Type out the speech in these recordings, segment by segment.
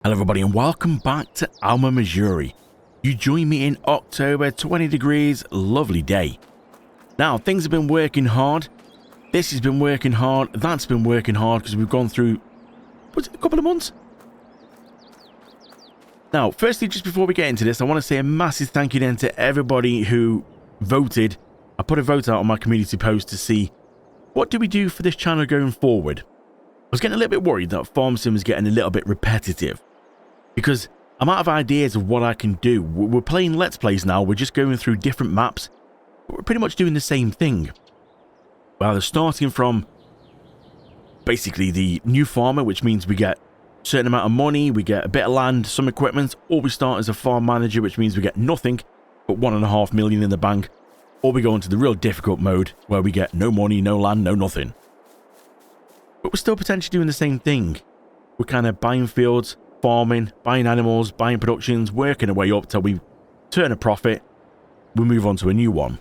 Hello everybody and welcome back to Alma, Missouri. You join me in October, 20 degrees, lovely day. Now things have been working hard. This has been working hard. That's been working hard because we've gone through, was it a couple of months? Now, firstly, just before we get into this, I want to say a massive thank you then to everybody who voted. I put a vote out on my community post to see what do we do for this channel going forward. I was getting a little bit worried that Farm Sim was getting a little bit repetitive, because I'm out of ideas of what I can do. We're playing Let's Plays now, we're just going through different maps, but we're pretty much doing the same thing. Well, they're starting from basically the new farmer, which means we get a certain amount of money, we get a bit of land, some equipment, or we start as a farm manager, which means we get nothing but 1.5 million in the bank, or we go into the real difficult mode where we get no money, no land, no nothing. But we're still potentially doing the same thing. We're kind of buying fields, farming, buying animals, buying productions, working our way up till we turn a profit, we move on to a new one.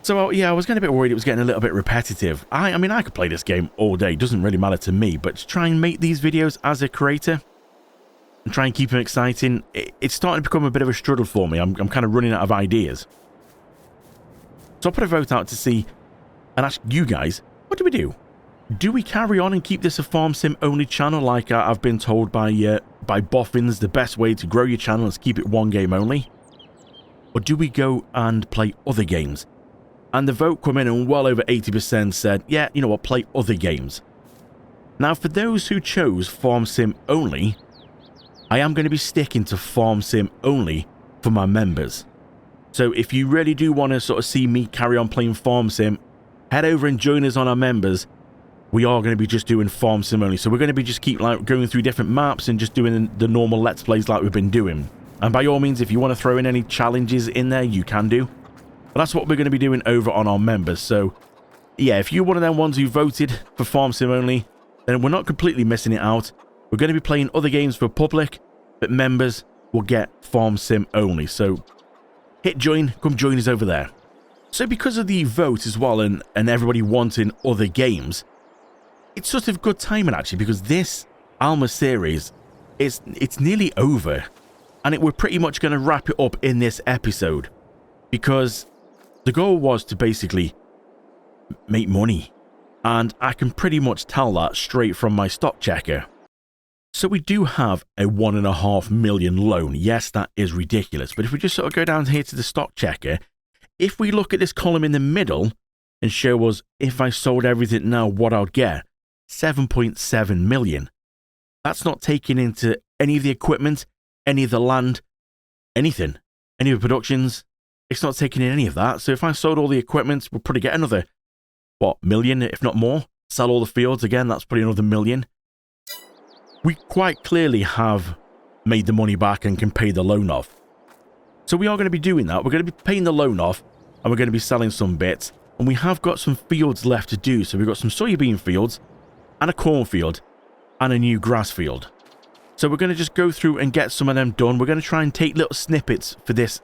So yeah, I was getting a bit worried it was getting a little bit repetitive. I mean, I could play this game all day, doesn't really matter to me, but to try and make these videos as a creator and try and keep them exciting, it's starting to become a bit of a struggle for me. I'm kind of running out of ideas. So I put a vote out to see and ask you guys, what do we do? Do we carry on and keep this a Farm Sim only channel like I've been told by boffins the best way to grow your channel is keep it one game only? Or do we go and play other games? And the vote come in and well over 80% said, yeah, you know what, play other games. Now for those who chose Farm Sim only, I am going to be sticking to Farm Sim only for my members. So if you really do want to sort of see me carry on playing Farm Sim, head over and join us on our members. We are going to be just doing Farm Sim only. So we're going to be just keep like going through different maps and just doing the normal Let's Plays like we've been doing. And by all means, if you want to throw in any challenges in there, you can do. But that's what we're going to be doing over on our members. So yeah, if you're one of them ones who voted for Farm Sim only, then we're not completely missing it out. We're going to be playing other games for public, but members will get Farm Sim only. So hit join, come join us over there. So because of the vote as well and everybody wanting other games, it's sort of good timing actually, because this Alma series it's nearly over, and we're pretty much going to wrap it up in this episode, because the goal was to basically make money, and I can pretty much tell that straight from my stock checker. So we do have a 1.5 million loan. Yes, that is ridiculous, but if we just sort of go down here to the stock checker, if we look at this column in the middle and show us if I sold everything now what I'd get, 7.7 million. That's not taking into any of the equipment, any of the land, anything, any of the productions. It's not taking in any of that. So if I sold all the equipment, we'll probably get another, what, million, if not more. Sell all the fields again, that's probably another million. We quite clearly have made the money back and can pay the loan off. So we are going to be doing that. We're going to be paying the loan off, and we're going to be selling some bits. And we have got some fields left to do. So we've got some soybean fields, and a cornfield, and a new grass field. So we're going to just go through and get some of them done. We're going to try and take little snippets for this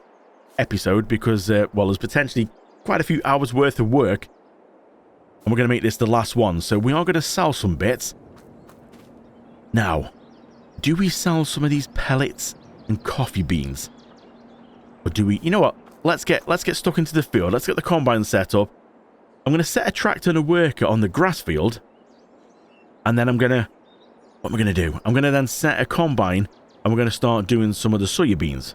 episode because, well, there's potentially quite a few hours worth of work, and we're going to make this the last one. So we are going to sell some bits. Now, do we sell some of these pellets and coffee beans? Or do we, you know what, let's get stuck into the field. Let's get the combine set up. I'm going to set a tractor and a worker on the grass field. And then what am I going to do? I'm going to then set a combine, and we're going to start doing some of the soybeans.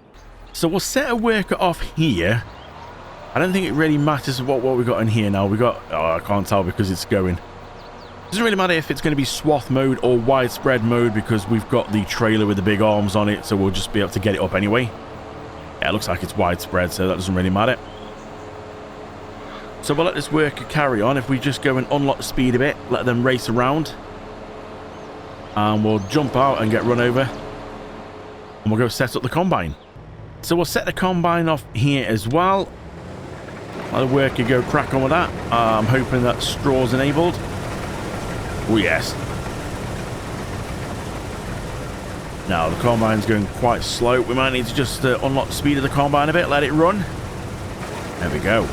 So we'll set a worker off here. I don't think it really matters what we got in here now. We got, oh, I can't tell because it's going. Doesn't really matter if it's going to be swath mode or widespread mode, because we've got the trailer with the big arms on it, so we'll just be able to get it up anyway. Yeah, it looks like it's widespread, so that doesn't really matter. So we'll let this worker carry on. If we just go and unlock the speed a bit, let them race around. And we'll jump out and get run over, and we'll go set up the combine. So we'll set the combine off here as well. Let the worker go crack on with that. I'm hoping that straw's enabled. Oh yes. Now the combine's going quite slow. We might need to just unlock the speed of the combine a bit, let it run. There we go.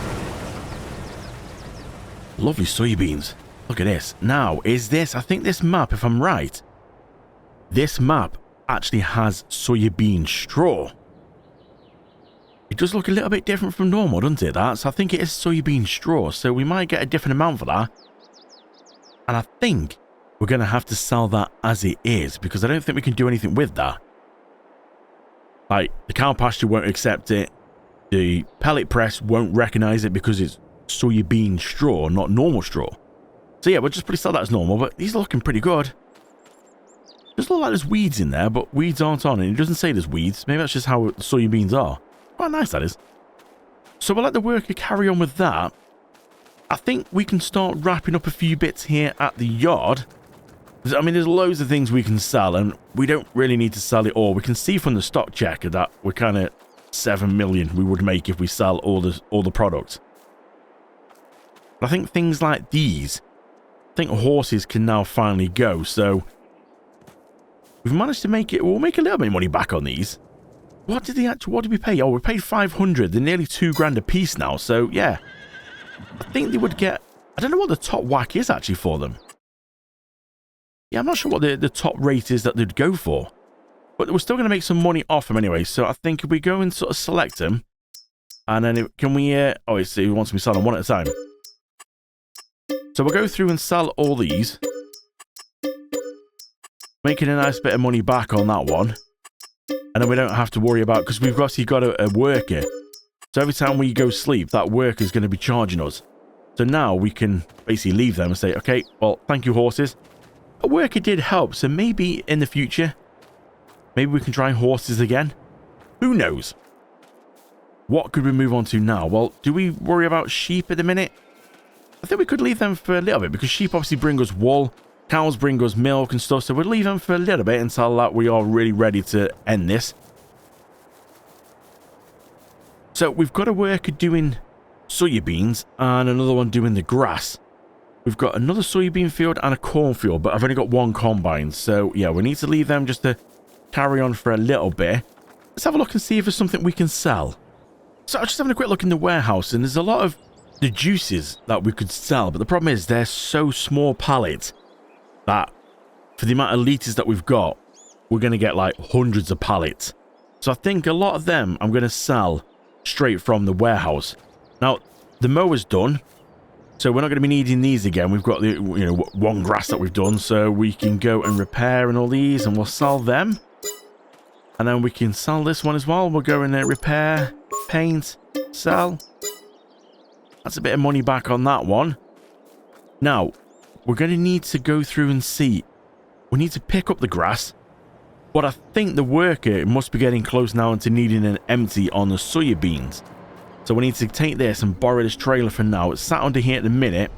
Lovely soybeans. Look at this. Now, is this, I think this map, if I'm right, this map actually has soybean straw. It does look a little bit different from normal, doesn't it, that? So I think it is soybean straw, so we might get a different amount for that. And I think we're going to have to sell that as it is, because I don't think we can do anything with that. Like, the cow pasture won't accept it. The pellet press won't recognize it because it's soybean straw, not normal straw. So yeah, we'll just probably sell that as normal, but these are looking pretty good. Does look like there's weeds in there, but weeds aren't on, and it doesn't say there's weeds. Maybe that's just how soybeans are. Quite nice, that is. So we'll let the worker carry on with that. I think we can start wrapping up a few bits here at the yard. I mean, there's loads of things we can sell, and we don't really need to sell it all. We can see from the stock checker that we're kind of 7 million we would make if we sell all the products. But I think things like these, I think horses can now finally go. So we've managed to make it. We'll make a little bit of money back on these. What did we pay? Oh, we paid 500. They're nearly 2 grand a piece now. So yeah, I think they would get. I don't know what the top whack is actually for them. Yeah, I'm not sure what the top rate is that they'd go for. But we're still going to make some money off them anyway. So I think if we go and sort of select them. And then can we... oh, it's, it wants me to sell them one at a time. So we'll go through and sell all these. Making a nice bit of money back on that one. And then we don't have to worry about... Because we've obviously got a worker. So every time we go sleep, that worker is going to be charging us. So now we can basically leave them and say, okay, well, thank you, horses. A worker did help, so maybe in the future, maybe we can try horses again. Who knows? What could we move on to now? Well, do we worry about sheep at the minute? I think we could leave them for a little bit, because sheep obviously bring us wool, cows bring us milk and stuff, so we'll leave them for a little bit until that we are really ready to end this. So we've got a worker doing soybeans and another one doing the grass. We've got another soybean field and a cornfield, but I've only got one combine. So, yeah, we need to leave them just to carry on for a little bit. Let's have a look and see if there's something we can sell. So, I was just having a quick look in the warehouse, and there's a lot of the juices that we could sell. But the problem is they're so small pallets that for the amount of litres that we've got, we're going to get like hundreds of pallets. So, I think a lot of them I'm going to sell straight from the warehouse. Now, the mower's done. So we're not going to be needing these again. We've got the one grass that we've done, so we can go and repair and all these, and we'll sell them. And then we can sell this one as well. We'll go in there, repair, paint, sell. That's a bit of money back on that one. Now, we're going to need to go through and see. We need to pick up the grass. But I think the worker must be getting close now into needing an empty on the soybeans. So we need to take this and borrow this trailer for now. It's sat under here at the minute.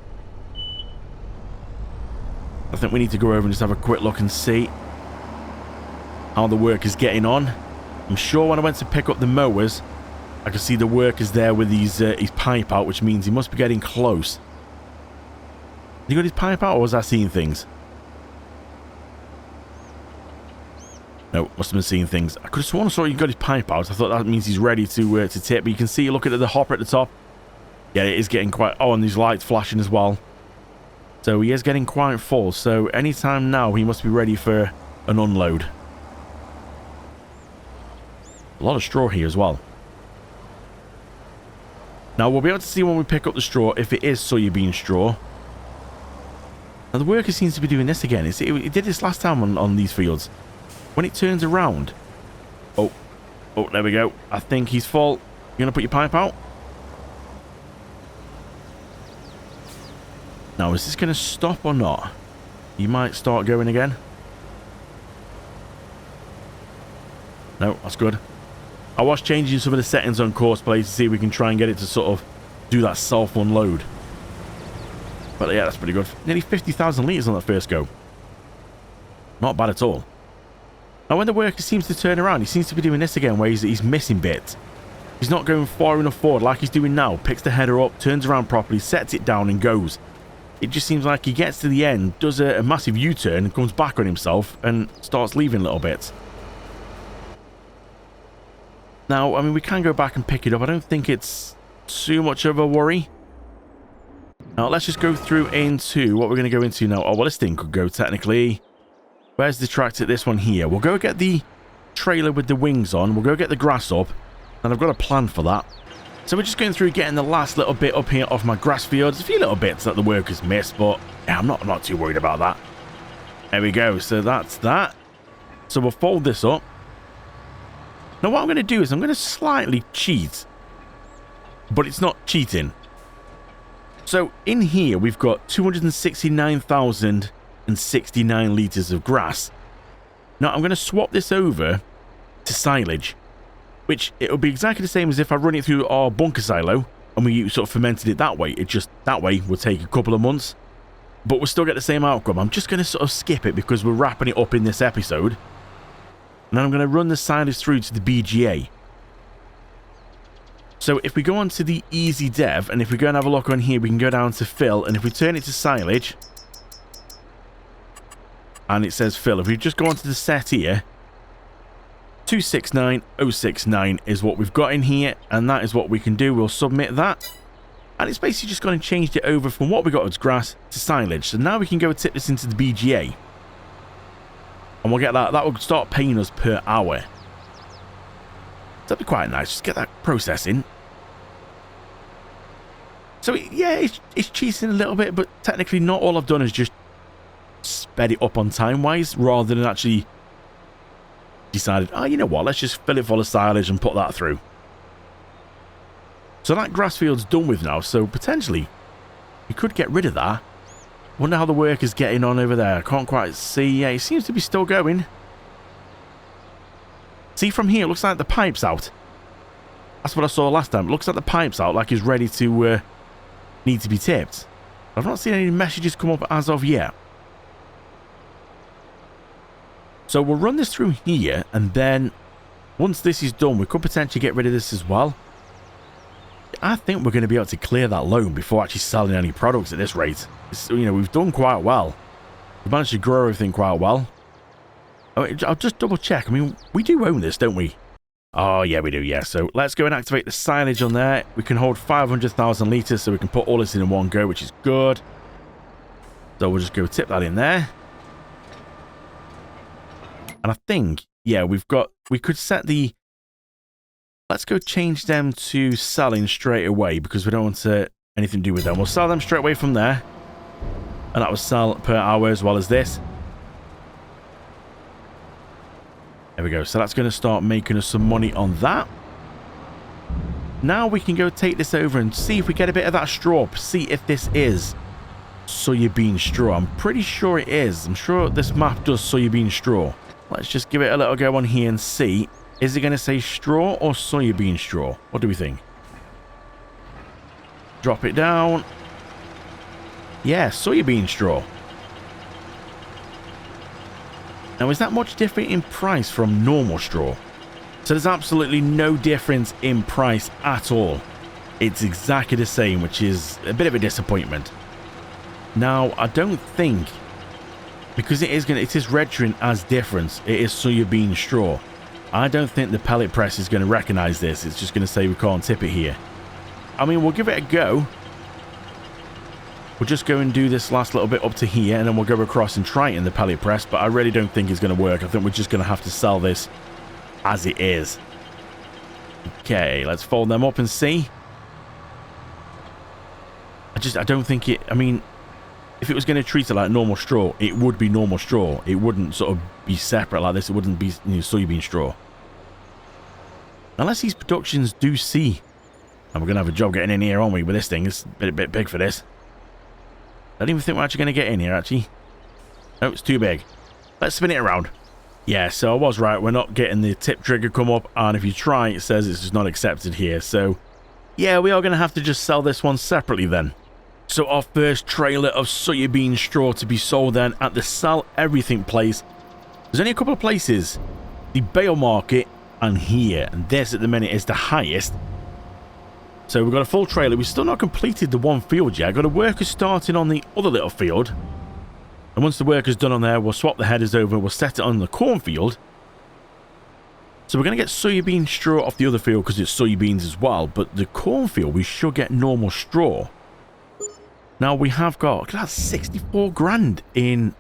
I think we need to go over and just have a quick look and see how the work is getting on. I'm sure when I went to pick up the mowers, I could see the workers there with his pipe out, which means he must be getting close. He got his pipe out, or was I seeing things? No, must have been seeing things. I could have sworn I saw he got his pipe out. I thought that means he's ready to tip. But you can see, look at the hopper at the top. Yeah, it is getting quite... Oh, and these lights flashing as well. So he is getting quite full. So anytime now, he must be ready for an unload. A lot of straw here as well. Now, we'll be able to see when we pick up the straw if it is soybean straw. Now, the worker seems to be doing this again. It did this last time on these fields. When it turns around... Oh, there we go. I think he's full. You going to put your pipe out? Now, is this going to stop or not? He might start going again. No, that's good. I was changing some of the settings on course play to see if we can try and get it to sort of do that self-unload. But yeah, that's pretty good. Nearly 50,000 litres on that first go. Not bad at all. Now, when the worker seems to turn around, he seems to be doing this again, where he's missing bits. He's not going far enough forward like he's doing now. Picks the header up, turns around properly, sets it down and goes. It just seems like he gets to the end, does a massive U-turn, and comes back on himself and starts leaving little bits. Now, I mean, we can go back and pick it up. I don't think it's too much of a worry. Now, let's just go through into what we're going to go into now. Oh, well, this thing could go technically... Where's the tractor? This one here. We'll go get the trailer with the wings on. We'll go get the grass up, and I've got a plan for that. So we're just going through getting the last little bit up here off my grass fields. A few little bits that the workers missed, but yeah, I'm not too worried about that. There we go. So that's that. So we'll fold this up. Now what I'm going to do is I'm going to slightly cheat, but it's not cheating. So in here we've got 269,069 litres of grass. Now I'm going to swap this over to silage, which it'll be exactly the same as if I run it through our bunker silo and we sort of fermented it that way. It just, that way will take a couple of months, but we'll still get the same outcome. I'm just going to sort of skip it because we're wrapping it up in this episode. And then I'm going to run the silage through to the BGA. So if we go on to the easy dev, and if we go and have a look on here, we can go down to fill, and if we turn it to silage, and it says fill, if we just go onto the set here, 269069 is what we've got in here, and that is what we can do. We'll submit that, and it's basically just going to change it over from what we got as grass to silage. So now we can go tip this into the BGA, and we'll get that. That will start paying us per hour. That'd be quite nice. Just get that processing. So yeah, it's cheating a little bit, but technically not. All I've done is just sped it up on time-wise, rather than actually decided, oh, you know what, let's just fill it full of silage and put that through. So that grass field's done with now, so potentially we could get rid of that. Wonder how the work is getting on over there. I can't quite see. Yeah, it seems to be still going. See, from here, it looks like the pipe's out. That's what I saw last time. It looks like the pipe's out, like it's ready to need to be tipped. I've not seen any messages come up as of yet. So we'll run this through here, and then once this is done, we could potentially get rid of this as well. I think we're going to be able to clear that loan before actually selling any products at this rate. You know, we've done quite well. We've managed to grow everything quite well. I'll just double check. I mean, we do own this, don't we? Oh, yeah, we do, yeah. So let's go and activate the silage on there. We can hold 500,000 litres, so we can put all this in one go, which is good. So we'll just go tip that in there. And I think, yeah, we could set the... Let's go change them to selling straight away, because we don't want anything to do with them. We'll sell them straight away from there. And that will sell per hour as well as this. There we go. So that's going to start making us some money on that. Now we can go take this over and see if we get a bit of that straw. See if this is soybean straw. I'm pretty sure it is. I'm sure this map does soybean straw. Let's just give it a little go on here and see. Is it going to say straw or soybean straw? What do we think? Drop it down. Yeah, soybean straw. Now, is that much different in price from normal straw? So there's absolutely no difference in price at all. It's exactly the same, which is a bit of a disappointment. Now, I don't think, because it is registering as different, it is soybean straw. I don't think the pellet press is going to recognize this. It's just going to say we can't tip it here. I mean, we'll give it a go. We'll just go and do this last little bit up to here, and then we'll go across and try it in the pellet press, but I really don't think it's going to work. I think we're just going to have to sell this as it is. Okay, let's fold them up and see. I don't think it... I mean, if it was going to treat it like normal straw, it would be normal straw. It wouldn't sort of be separate like this. It wouldn't be, you know, soybean straw. Unless these productions do see... And we're going to have a job getting in here, aren't we, with this thing? It's a bit big for this. I don't even think we're actually going to get in here, actually. No, it's too big. Let's spin it around. Yeah, so I was right. We're not getting the tip trigger come up, and if you try, it says it's just not accepted here. So, yeah, we are going to have to just sell this one separately then. So our first trailer of soybean straw to be sold then at the Sell Everything place. There's only a couple of places. The Bale Market and here. And this at the minute is the highest. So we've got a full trailer. We've still not completed the one field yet. I've got a worker starting on the other little field. And once the worker's done on there, we'll swap the headers over. We'll set it on the cornfield. So we're going to get soybean straw off the other field because it's soybeans as well. But the cornfield, we should get normal straw. Now we have got, look at that, 64 grand in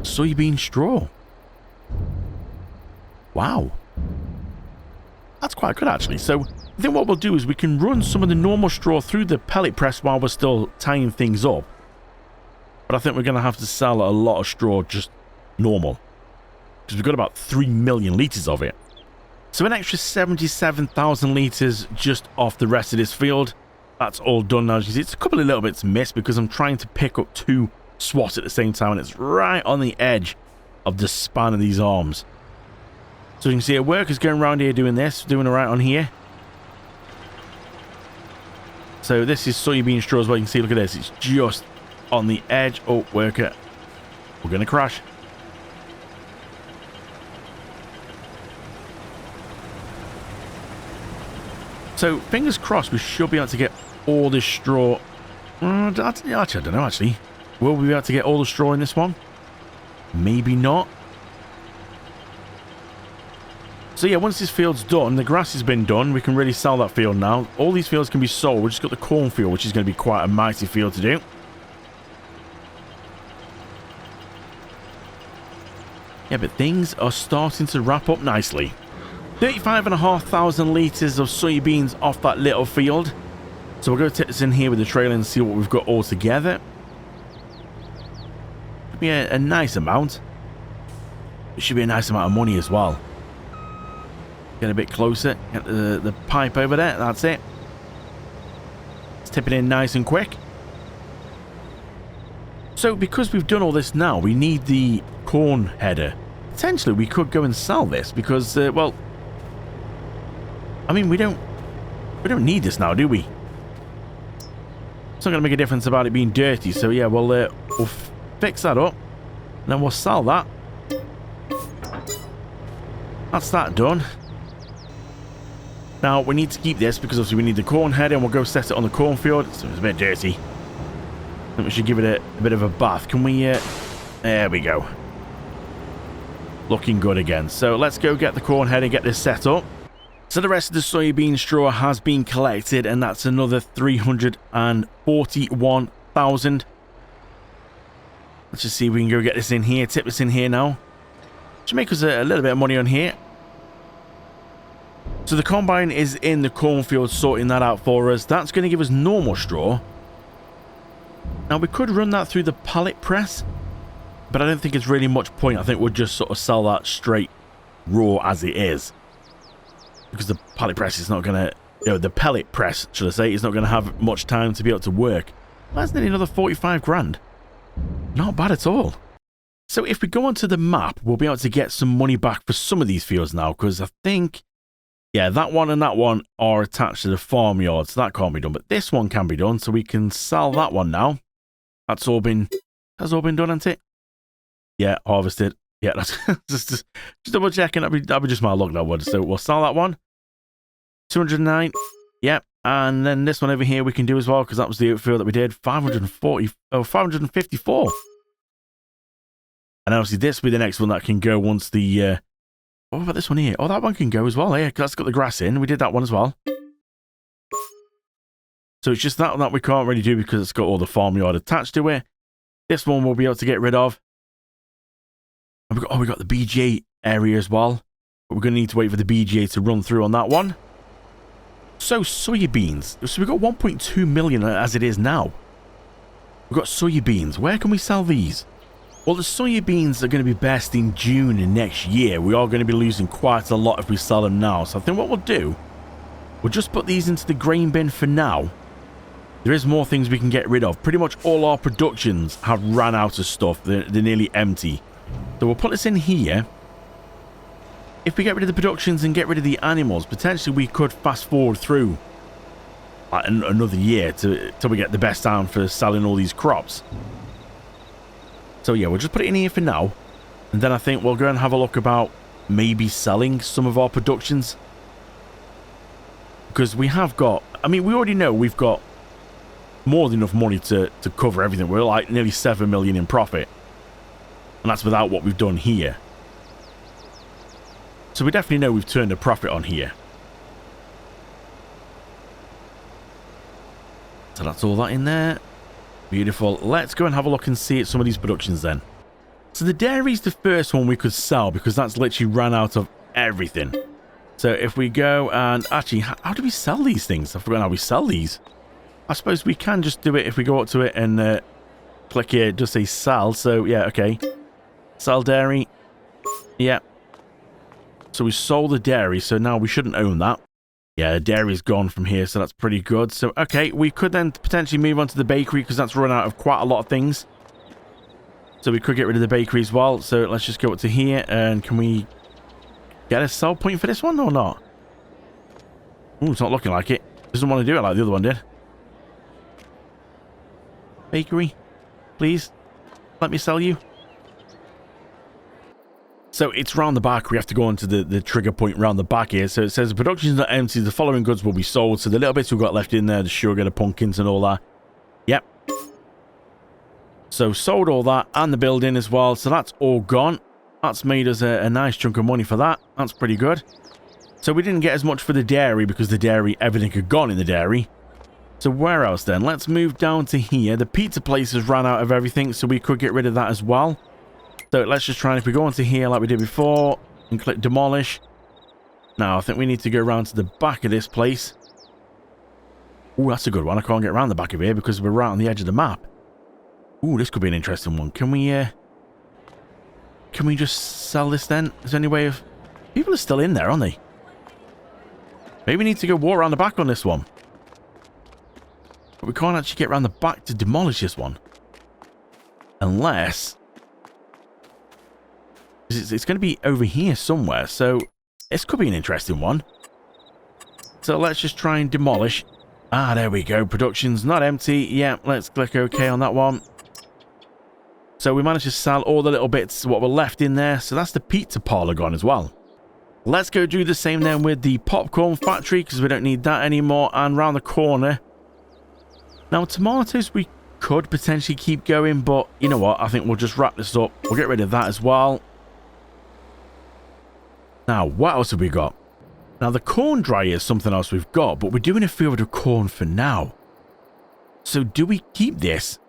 soybean straw. Wow. That's quite good, actually. So I think what we'll do is we can run some of the normal straw through the pellet press while we're still tying things up. But I think we're going to have to sell a lot of straw just normal, because we've got about 3 million litres of it. So an extra 77,000 litres just off the rest of this field. That's all done now. As you see, it's a couple of little bits missed because I'm trying to pick up 2 swats at the same time, and it's right on the edge of the span of these arms. So you can see a worker's going around here doing this, doing it right on here. So this is soybean straw as well. You can see, look at this. It's just on the edge. Oh, worker. We're going to crash. So fingers crossed we should be able to get all this straw. Actually, I don't know, actually. Will we be able to get all the straw in this one? Maybe not. So yeah, once this field's done, the grass has been done, we can really sell that field now. All these fields can be sold. We've just got the cornfield, which is going to be quite a mighty field to do. Yeah, but things are starting to wrap up nicely. 35,500 litres of soybeans off that little field. So we'll go take this in here with the trailer and see what we've got all together. Should be a nice amount. It should be a nice amount of money as well. Get a bit closer. Get the pipe over there. That's it. Let's tip it in nice and quick. So because we've done all this now, we need the corn header. Potentially we could go and sell this because, well, I mean, we don't need this now, do we? It's not going to make a difference about it being dirty. So yeah, we'll fix that up, and then we'll sell that. That's that done. Now we need to keep this because obviously we need the corn header, and we'll go set it on the cornfield. So it's a bit dirty. I think we should give it a bit of a bath. Can we? There we go. Looking good again. So let's go get the corn header and get this set up. So the rest of the soybean straw has been collected, and that's another 341,000. Let's just see if we can go get this in here, tip this in here now. Should make us a little bit of money on here. So the combine is in the cornfield sorting that out for us. That's going to give us normal straw. Now we could run that through the pallet press, but I don't think it's really much point. I think we'll just sort of sell that straight raw as it is. Because the pallet press is not going to, the pellet press, should I say, is not going to have much time to be able to work. That's nearly another 45 grand. Not bad at all. So if we go onto the map, we'll be able to get some money back for some of these fields now, because I think, yeah, that one and that one are attached to the farmyard, so that can't be done. But this one can be done, so we can sell that one now. That's all been done, hasn't it? Yeah, harvested. Yeah, that's just double checking. That'd be just my luck, that would. So we'll sell that one. 209. Yep. And then this one over here we can do as well, because that was the field that we did. 554. And obviously this will be the next one that can go once the... what about this one here? Oh, that one can go as well. Yeah, because that's got the grass in. We did that one as well. So it's just that we can't really do because it's got all the farmyard attached to it. This one we'll be able to get rid of. And we got the BGA area as well. But we're going to need to wait for the BGA to run through on that one. So soybeans. So we've got 1.2 million as it is now. We've got soybeans. Where can we sell these? Well, the soybeans are going to be best in June next year. We are going to be losing quite a lot if we sell them now. So I think what we'll do, we'll just put these into the grain bin for now. There is more things we can get rid of. Pretty much all our productions have ran out of stuff. They're nearly empty. So we'll put this in here. If we get rid of the productions and get rid of the animals, potentially we could fast forward through another year till we get the best time for selling all these crops. So yeah, we'll just put it in here for now. And then I think we'll go and have a look about maybe selling some of our productions. Because we have got... I mean, we already know we've got more than enough money to cover everything. We're like nearly 7 million in profit. And that's without what we've done here. So we definitely know we've turned a profit on here. So that's all that in there. Beautiful. Let's go and have a look and see at some of these productions then. So the dairy's the first one we could sell because that's literally ran out of everything. So if we go and actually, how do we sell these things? I forgot how we sell these. I suppose we can just do it if we go up to it and click here, just say sell. So yeah, okay. Sell dairy. Yeah. So we sold the dairy, so now we shouldn't own that. Yeah, the dairy's gone from here, so that's pretty good. So, okay, we could then potentially move on to the bakery because that's run out of quite a lot of things. So we could get rid of the bakery as well. So let's just go up to here, and can we get a sell point for this one or not? Ooh, it's not looking like it. Doesn't want to do it like the other one did. Bakery, please, let me sell you. So it's round the back. We have to go onto the trigger point round the back here. So it says the production is not empty. The following goods will be sold. So the little bits we've got left in there, the sugar, the pumpkins and all that. Yep. So sold all that and the building as well. So that's all gone. That's made us a nice chunk of money for that. That's pretty good. So we didn't get as much for the dairy because the dairy, everything had gone in the dairy. So where else then? Let's move down to here. The pizza place has ran out of everything. So we could get rid of that as well. So let's just try, and if we go onto here like we did before and click demolish. Now I think we need to go around to the back of this place. Ooh, that's a good one. I can't get around the back of here because we're right on the edge of the map. Ooh, this could be an interesting one. Can we just sell this then? Is there any way of... People are still in there, aren't they? Maybe we need to go walk around the back on this one. But we can't actually get around the back to demolish this one. Unless... It's going to be over here somewhere, so this could be an interesting one. So let's just try and demolish. Ah, there we go. Production's not empty. Yeah, let's click OK on that one. So we managed to sell all the little bits, what were left in there. So that's the pizza parlor gone as well. Let's go do the same then with the popcorn factory, because we don't need that anymore. And round the corner. Now, tomatoes we could potentially keep going, but you know what? I think we'll just wrap this up. We'll get rid of that as well. Now, what else have we got? Now, the corn dryer is something else we've got, but we're doing a field of corn for now. So, do we keep this?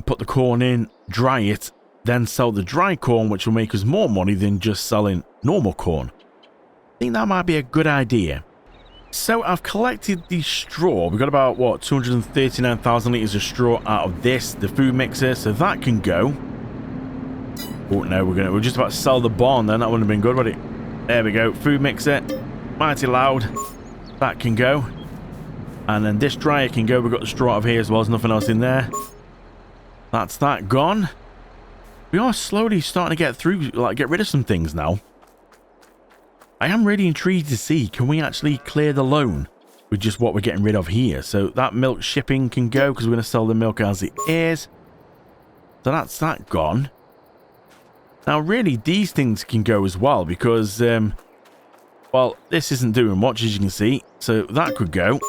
Put the corn in, dry it, then sell the dry corn, which will make us more money than just selling normal corn. I think that might be a good idea. So, I've collected the straw. We've got about, what, 239,000 litres of straw out of this, the food mixer, so that can go. Oh no, we're just about to sell the barn then. That wouldn't have been good, would it? There we go. Food mixer. Mighty loud. That can go. And then this dryer can go. We've got the straw out of here as well. There's nothing else in there. That's that gone. We are slowly starting to get through, like get rid of some things now. I am really intrigued to see, can we actually clear the loan with just what we're getting rid of here? So that milk shipping can go because we're going to sell the milk as it is. So that's that gone. Now, really, these things can go as well because, well, this isn't doing much, as you can see. So that could go.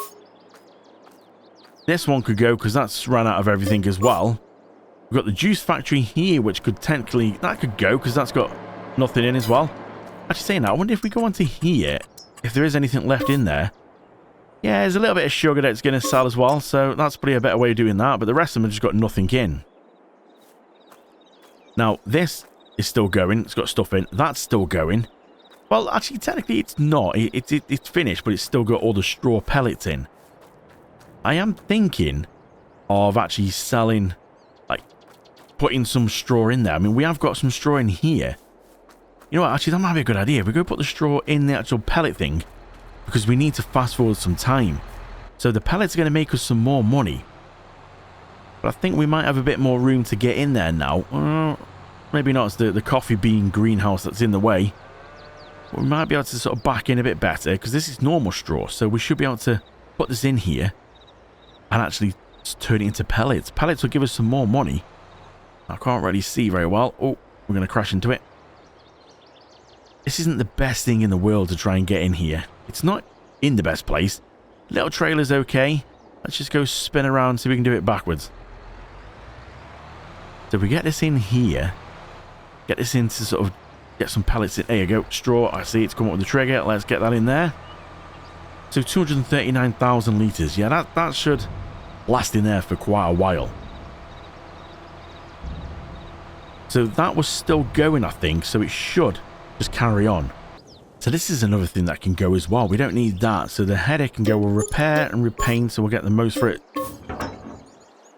This one could go because that's run out of everything as well. We've got the juice factory here, which could technically... That could go because that's got nothing in as well. Actually, saying that, I wonder if we go onto here, if there is anything left in there. Yeah, there's a little bit of sugar that's going to sell as well. So that's probably a better way of doing that. But the rest of them have just got nothing in. Now, this... is still going. It's got stuff in. That's still going. Well, actually, technically, it's not. It's finished, but it's still got all the straw pellets in. I am thinking of actually selling, like, putting some straw in there. I mean, we have got some straw in here. You know what? Actually, that might be a good idea. If we go put the straw in the actual pellet thing, because we need to fast forward some time. So the pellets are going to make us some more money. But I think we might have a bit more room to get in there now. Maybe not. It's the coffee bean greenhouse that's in the way. But we might be able to sort of back in a bit better because this is normal straw. So we should be able to put this in here and actually turn it into pellets. Pellets will give us some more money. I can't really see very well. Oh, we're going to crash into it. This isn't the best thing in the world to try and get in here. It's not in the best place. Little trailer's okay. Let's just go spin around so we can do it backwards. So if we get this in here... Get this in to sort of get some pellets in. There you go. Straw. I see it's come up with the trigger. Let's get that in there. So 239,000 litres. Yeah, that should last in there for quite a while. So that was still going, I think. So it should just carry on. So this is another thing that can go as well. We don't need that. So the header can go, we'll repair and repaint, so we'll get the most for it.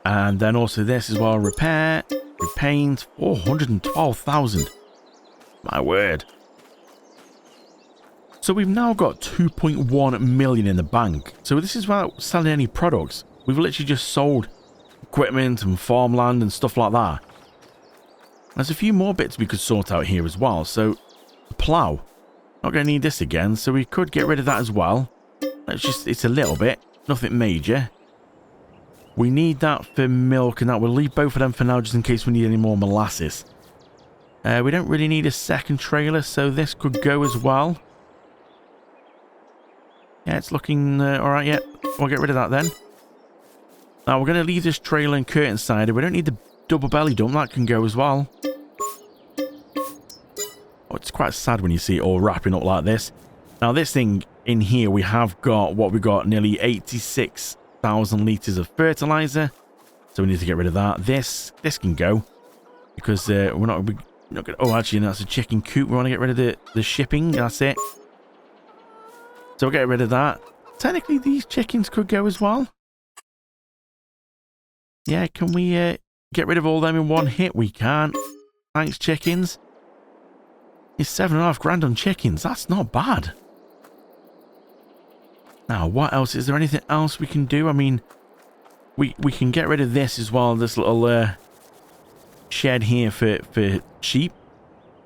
And then also this as well, repair, repaint, 412,000. My word. So we've now got 2.1 million in the bank. So this is without selling any products. We've literally just sold equipment and farmland and stuff like that. There's a few more bits we could sort out here as well. So the plough. Not going to need this again, so we could get rid of that as well. It's a little bit, nothing major. We need that for milk and that. We'll leave both of them for now just in case we need any more molasses. We don't really need a second trailer, so this could go as well. Yeah, it's looking alright, yeah. We'll get rid of that then. Now, we're going to leave this trailer and curtain sided. We don't need the double belly dump. That can go as well. Oh, it's quite sad when you see it all wrapping up like this. Now, this thing in here, we have got, what we got, nearly 86,000 litres of fertiliser. So we need to get rid of that. This can go. Because we're not going to... Oh, actually, that's a chicken coop. We want to get rid of the shipping. That's it. So we'll get rid of that. Technically, these chickens could go as well. Yeah, can we get rid of all them in one hit? We can't. Thanks, chickens. It's 7.5 grand on chickens. That's not bad. Now, what else? Is there anything else we can do? I mean, we can get rid of this as well. This little shed here for sheep.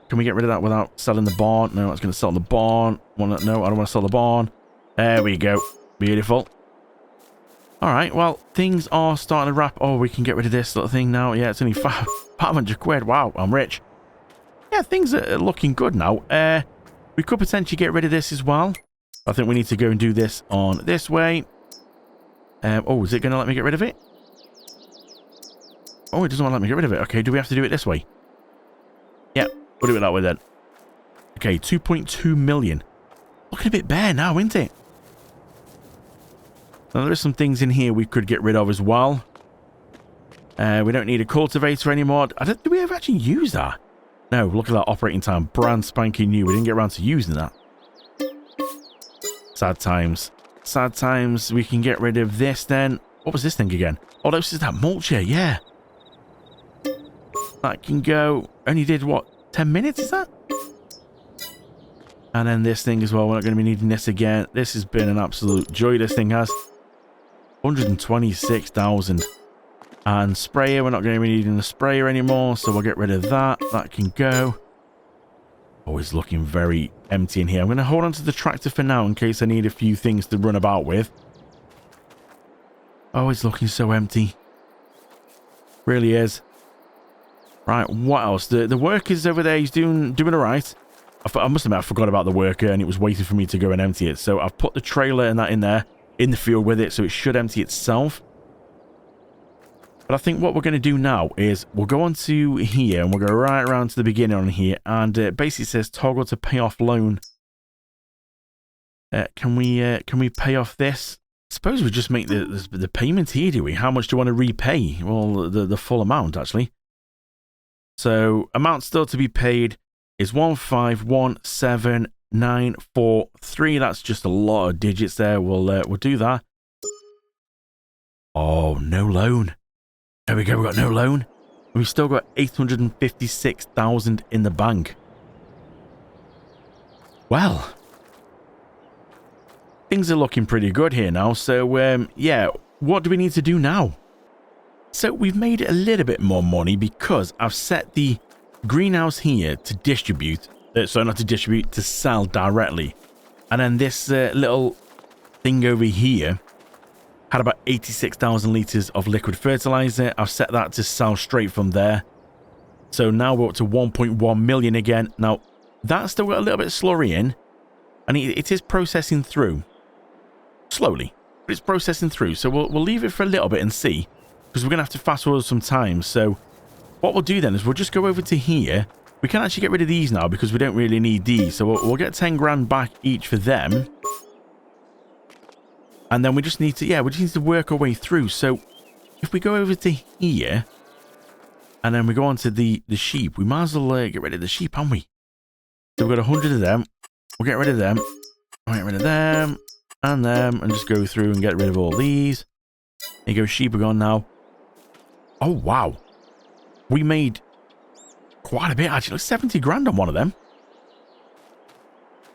Can we get rid of that without selling the barn? No, it's going to sell the barn. No, I don't want to sell the barn. There we go. Beautiful. Alright, well, things are starting to wrap. Oh, we can get rid of this little thing now. Yeah, it's only 500 quid. Wow, I'm rich. Yeah, things are looking good now. We could potentially get rid of this as well. I think we need to go and do this on this way. Oh, is it going to let me get rid of it? Oh, it doesn't want to let me get rid of it. Okay, do we have to do it this way? Yeah, we'll do it that way then. Okay, 2.2 million. Looking a bit bare now, isn't it? Now, there are some things in here we could get rid of as well. We don't need a cultivator anymore. Do we ever actually use that? No, look at that operating time. Brand spanking new. We didn't get around to using that. Sad times. Sad times. We can get rid of this then. What was this thing again? Oh, this is that mulcher. Yeah. That can go. Only did, what, 10 minutes, is that? And then this thing as well. We're not going to be needing this again. This has been an absolute joy, this thing has. 126,000. And sprayer, we're not going to be needing the sprayer anymore, so we'll get rid of that. That can go. Always looking very empty in here. I'm going to hold on to the tractor for now in case I need a few things to run about with. Oh, it's looking so empty. Really is. Right, what else? The worker's over there. He's doing all right. I must admit, I forgot about the worker and it was waiting for me to go and empty it. So I've put the trailer and that in there, in the field with it, so it should empty itself. But I think what we're going to do now is we'll go on to here and we'll go right around to the beginning on here. And basically says toggle to pay off loan. Can we pay off this? I suppose we just make the payment here, do we? How much do we want to repay? Well, the full amount, actually. So, amount still to be paid is 1517943. That's just a lot of digits there. We'll do that. Oh, no loan. There we go. We've got no loan. And we've still got 856,000 in the bank. Well, things are looking pretty good here now. So, yeah, what do we need to do now? So we've made a little bit more money because I've set the greenhouse here to distribute. Sorry, not to distribute, to sell directly. And then this little thing over here had about 86,000 litres of liquid fertiliser. I've set that to sell straight from there. So now we're up to 1.1 million again. Now, that's still got a little bit of slurry in. And it is processing through. Slowly. But it's processing through. So we'll leave it for a little bit and see. Because we're going to have to fast forward some time. So what we'll do then is we'll just go over to here. We can actually get rid of these now because we don't really need these. So we'll get 10 grand back each for them. And then we just need to, yeah, we just need to work our way through. So if we go over to here and then we go on to the sheep, we might as well get rid of the sheep, haven't we? So we've got 100 of them. We'll get rid of them. We'll get rid of them. And them. And just go through and get rid of all these. There you go. Sheep are gone now. Oh, wow. We made quite a bit, actually. Like 70 grand on one of them.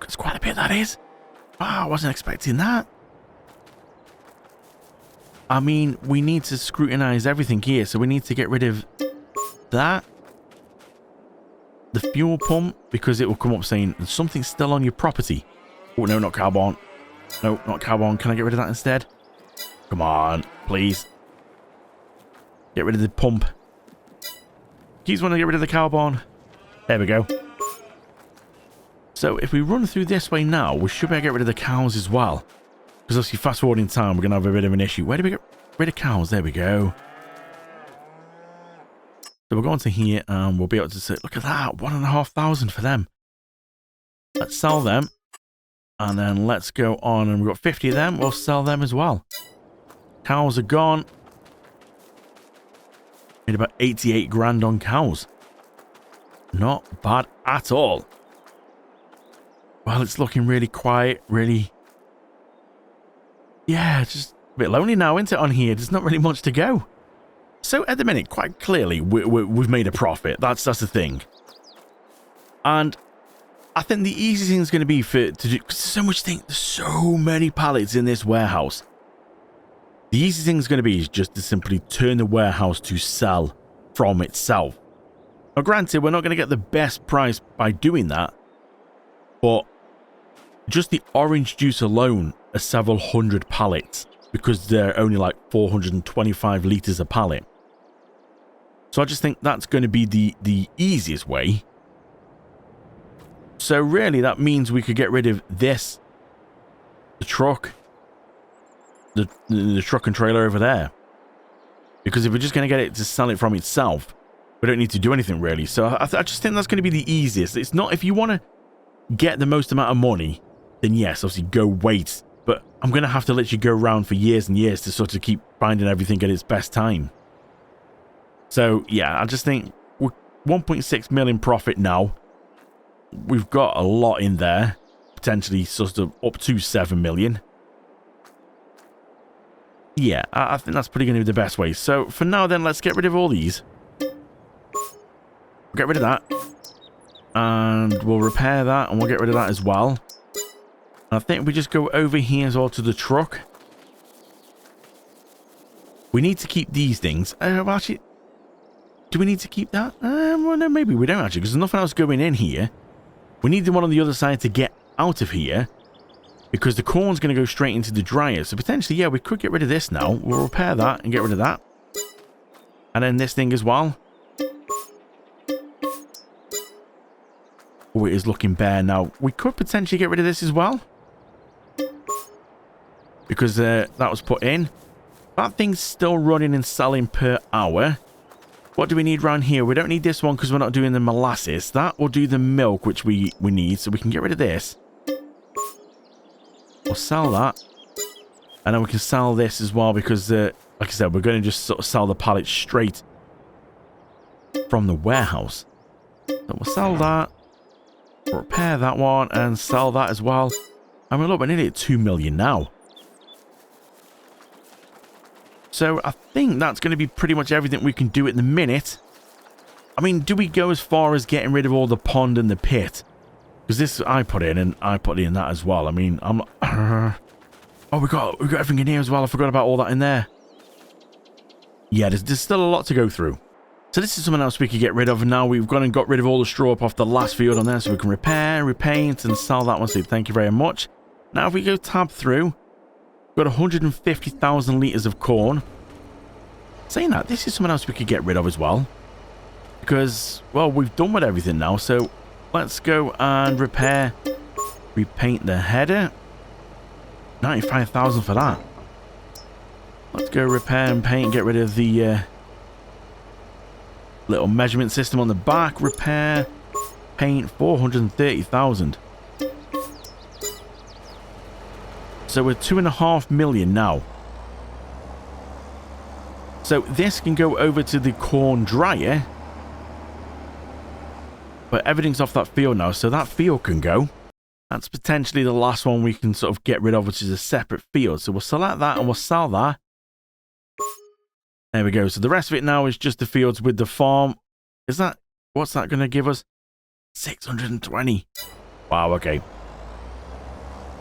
That's quite a bit, that is. Wow, I wasn't expecting that. I mean, we need to scrutinize everything here. So we need to get rid of that. The fuel pump, because it will come up saying there's something still on your property. Oh, no, not carbon. No, not carbon. Can I get rid of that instead? Come on, please. Get rid of the pump. Keys want to get rid of the carbon. There we go. So if we run through this way now, we should be able to get rid of the cows as well. Because obviously fast forwarding time, we're going to have a bit of an issue. Where do we get rid of cows? There we go. So we'll go on to here and we'll be able to say, look at that, 1,500 for them. Let's sell them. And then let's go on and we've got 50 of them. We'll sell them as well. Cows are gone. Made about 88 grand on cows. Not bad at all. Well, it's looking really quiet, really. Yeah, just a bit lonely now, isn't it, on here? There's not really much to go. So at the minute, quite clearly, we've made a profit. That's the thing. And I think the easiest thing is going to be to do, because there's so many pallets in this warehouse. The easy thing is going to be is just to simply turn the warehouse to sell from itself. Now, granted, we're not going to get the best price by doing that, but just the orange juice alone are several hundred pallets because they're only like 425 litres a pallet. So I just think that's going to be the easiest way. So really, that means we could get rid of this, the truck, the truck and trailer over there. Because if we're just going to get it to sell it from itself, we don't need to do anything really. So I just think that's going to be the easiest. It's not, if you want to get the most amount of money, then yes, obviously go wait. But I'm going to have to let you go around for years and years to sort of keep finding everything at its best time. So yeah, I just think we're 1.6 million profit now. We've got a lot in there, potentially sort of up to 7 million. Yeah, I think that's pretty going to be the best way. So for now then, let's get rid of all these. Get rid of that. And we'll repair that and we'll get rid of that as well. And I think we just go over here as well to the truck. We need to keep these things. Actually, do we need to keep that? Well, no, maybe we don't actually, because there's nothing else going in here. We need the one on the other side to get out of here, because the corn's going to go straight into the dryer. So potentially, yeah, we could get rid of this now. We'll repair that and get rid of that. And then this thing as well. Oh, it is looking bare now. We could potentially get rid of this as well, because that was put in. That thing's still running and selling per hour. What do we need around here? We don't need this one because we're not doing the molasses. That will do the milk, which we need. So we can get rid of this. We'll sell that. And then we can sell this as well because, like I said, we're going to just sort of sell the pallets straight from the warehouse. So we'll sell that. We'll repair that one and sell that as well. And we're nearly at 2 million now. So I think that's going to be pretty much everything we can do at the minute. I mean, do we go as far as getting rid of all the pond and the pit? Because this I put in and I put in that as well. I mean, I'm not... Oh, we got everything in here as well. I forgot about all that in there. Yeah, there's still a lot to go through. So this is something else we could get rid of. And now we've gone and got rid of all the straw up off the last field on there. So we can repair, repaint and sell that one. So thank you very much. Now if we go tab through... Got 150,000 litres of corn. Saying that, this is something else we could get rid of as well. Because, well, we've done with everything now. So, let's go and repair, repaint the header. 95,000 for that. Let's go repair and paint, get rid of the little measurement system on the back. Repair, paint, 430,000. So we're 2.5 million now. So this can go over to the corn dryer. But everything's off that field now, so that field can go. That's potentially the last one we can sort of get rid of, which is a separate field. So we'll select that and we'll sell that. There we go. So the rest of it now is just the fields with the farm. Is that, what's that going to give us? 620. Wow, okay.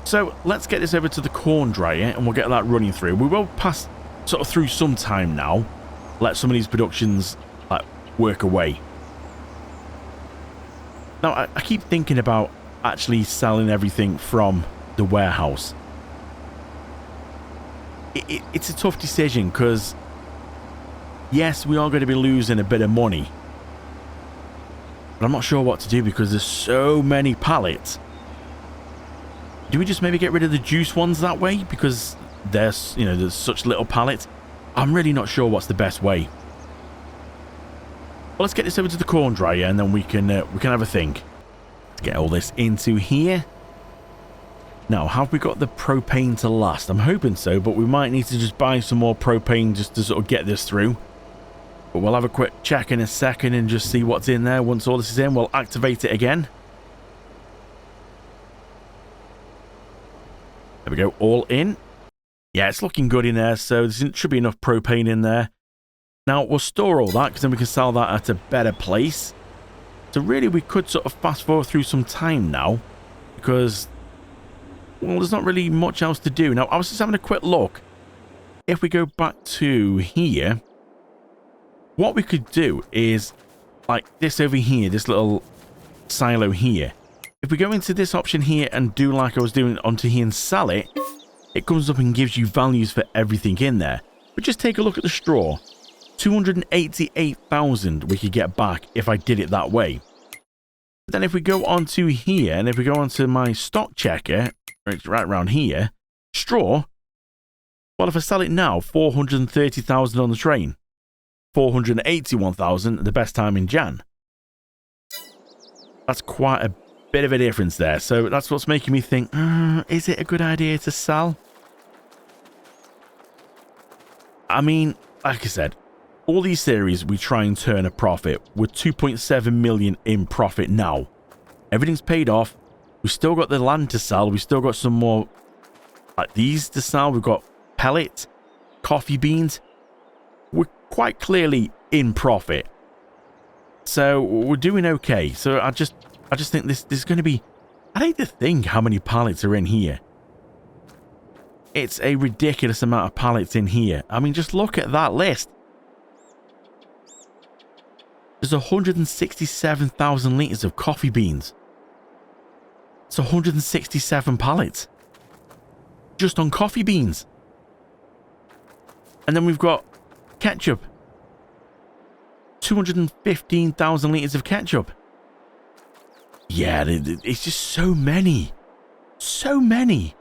So let's get this over to the corn dryer and we'll get that running through. We will pass sort of through some time now. Let some of these productions like work away. Now, I keep thinking about actually selling everything from the warehouse. It's a tough decision because, yes, we are going to be losing a bit of money. But I'm not sure what to do because there's so many pallets. Do we just maybe get rid of the juice ones that way? Because there's, you know, there's such little pallets. I'm really not sure what's the best way. Well, let's get this over to the corn dryer and then we can have a think. Let's get all this into here. Now, have we got the propane to last? I'm hoping so, but we might need to just buy some more propane just to sort of get this through. But we'll have a quick check in a second and just see what's in there. Once all this is in, we'll activate it again. There we go, all in. Yeah, it's looking good in there, so there should be enough propane in there. Now, we'll store all that because then we can sell that at a better place. So really, we could sort of fast forward through some time now because, well, there's not really much else to do. Now, I was just having a quick look. If we go back to here, what we could do is like this over here, this little silo here. If we go into this option here and do like I was doing onto here and sell it, it comes up and gives you values for everything in there. But just take a look at the straw. 288,000 we could get back if I did it that way. But then if we go onto here and if we go onto my stock checker, right around here, straw, well, if I sell it now, 430,000 on the train. 481,000 at the best time in Jan. That's quite a bit of a difference there. So that's what's making me think, is it a good idea to sell? I mean, like I said, all these series we try and turn a profit. We're 2.7 million in profit now. Everything's paid off. We've still got the land to sell. We've still got some more like these to sell. We've got pellets, coffee beans. We're quite clearly in profit. So we're doing okay. So I just think this is going to be, I hate to think how many pallets are in here. It's a ridiculous amount of pallets in here. I mean, just look at that list. There's 167,000 litres of coffee beans. It's 167 pallets. Just on coffee beans. And then we've got ketchup. 215,000 litres of ketchup. Yeah, it's just so many. So many.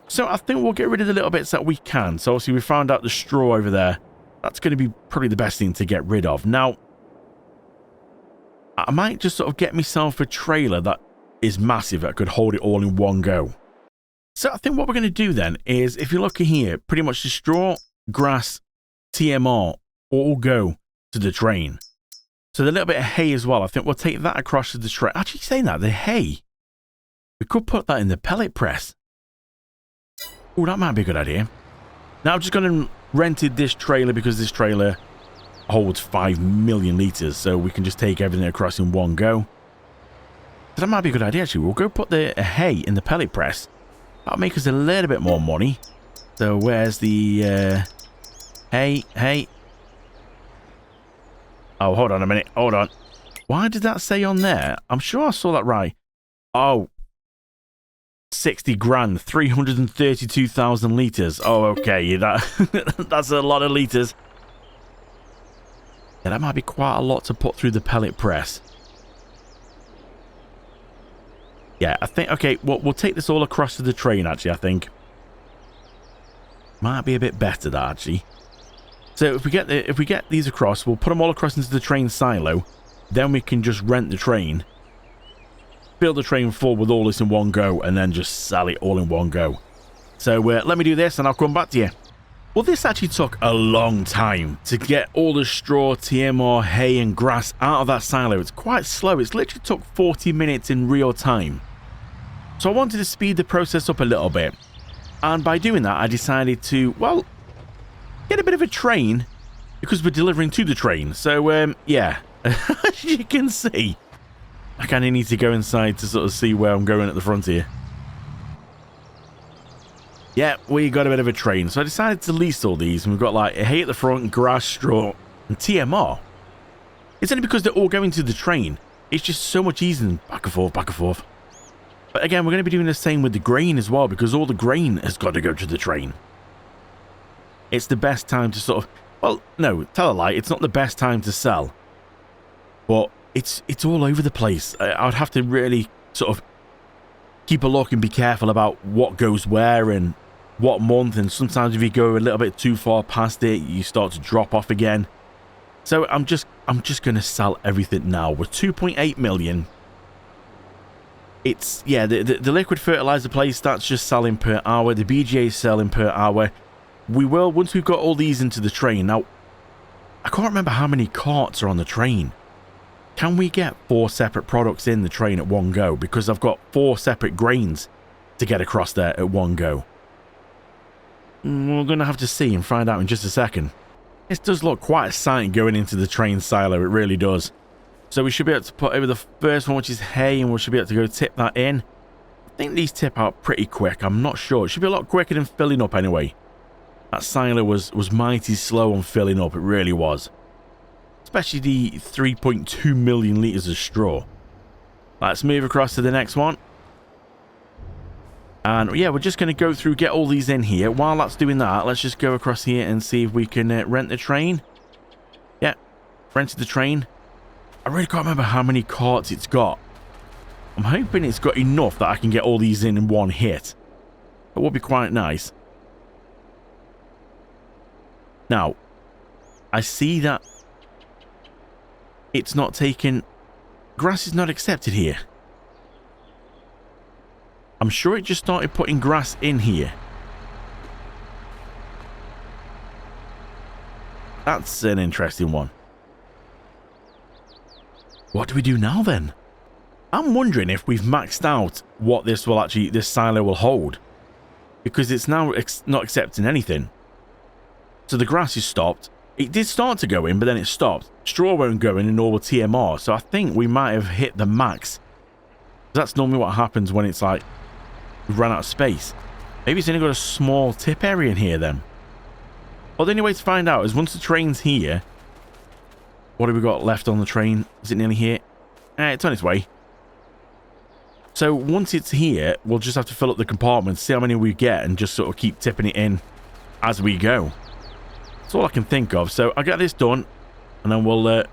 So I think we'll get rid of the little bits that we can. So obviously we found out the straw over there. That's going to be probably the best thing to get rid of. Now, I might just sort of get myself a trailer that is massive that could hold it all in one go. So I think what we're going to do then is, if you look at here, pretty much the straw, grass, TMR all go to the train. So the little bit of hay as well, I think we'll take that across to the train. Actually saying that, the hay, we could put that in the pellet press. Oh, that might be a good idea. Now I'm just going to rented this trailer because this trailer holds 5 million litres, so we can just take everything across in one go. So that might be a good idea actually. We'll go put the hay in the pellet press. That'll make us a little bit more money. So where's the hay? Oh, hold on a minute. Hold on. Why did that say on there? I'm sure I saw that right. Oh, 60 grand, 332,000 litres. Oh, okay. That's a lot of litres. Yeah, that might be quite a lot to put through the pellet press. Yeah, I think, okay, we'll take this all across to the train, actually, I think. Might be a bit better, that, actually. So if we get these across, we'll put them all across into the train silo. Then we can just rent the train. Fill the train full with all this in one go, and then just sell it all in one go. So let me do this, and I'll come back to you. Well, this actually took a long time to get all the straw, TMR, hay and grass out of that silo. It's quite slow. It's literally took 40 minutes in real time. So I wanted to speed the process up a little bit. And by doing that, I decided to, well, get a bit of a train because we're delivering to the train. So, yeah, as you can see, I kind of need to go inside to sort of see where I'm going at the front here. Yeah, we got a bit of a train. So I decided to lease all these. And we've got like hay at the front, grass, straw, and TMR. It's only because they're all going to the train. It's just so much easier than back and forth, back and forth. But again, we're going to be doing the same with the grain as well, because all the grain has got to go to the train. It's the best time to sort of... Well, no, tell a lie. It's not the best time to sell. But it's all over the place. I'd have to really sort of keep a look and be careful about what goes where and what month. And sometimes if you go a little bit too far past it, you start to drop off again. So I'm just going to sell everything now. We're 2.8 million. It's, yeah, the liquid fertilizer place, that's just selling per hour. The BGA is selling per hour. We will, once we've got all these into the train. Now, I can't remember how many carts are on the train. Can we get 4 separate products in the train at one go? Because I've got 4 separate grains to get across there at one go. We're going to have to see and find out in just a second. This does look quite a sight going into the train silo, it really does. So we should be able to put over the first one, which is hay, and we should be able to go tip that in. I think these tip out pretty quick, I'm not sure. It should be a lot quicker than filling up anyway. That silo was mighty slow on filling up, it really was. Especially the 3.2 million litres of straw. Let's move across to the next one. And yeah, we're just going to go through, get all these in here. While that's doing that, let's just go across here and see if we can rent the train. Yeah, rented the train. I really can't remember how many carts it's got. I'm hoping it's got enough that I can get all these in one hit. That would be quite nice. Now, I see that it's not taken... Grass is not accepted here. I'm sure it just started putting grass in here. That's an interesting one. What do we do now then? I'm wondering if we've maxed out what this silo will hold. Because it's now not accepting anything. So the grass is stopped. It did start to go in, but then it stopped. Straw won't go in and all with TMR. So I think we might have hit the max. That's normally what happens when it's like, we've run out of space. Maybe it's only got a small tip area in here then. Well, the only way to find out is once the train's here. What have we got left on the train? Is it nearly here? It's on its way. So once it's here, we'll just have to fill up the compartments, see how many we get, and just sort of keep tipping it in as we go. That's all I can think of. So I'll get this done, and then we'll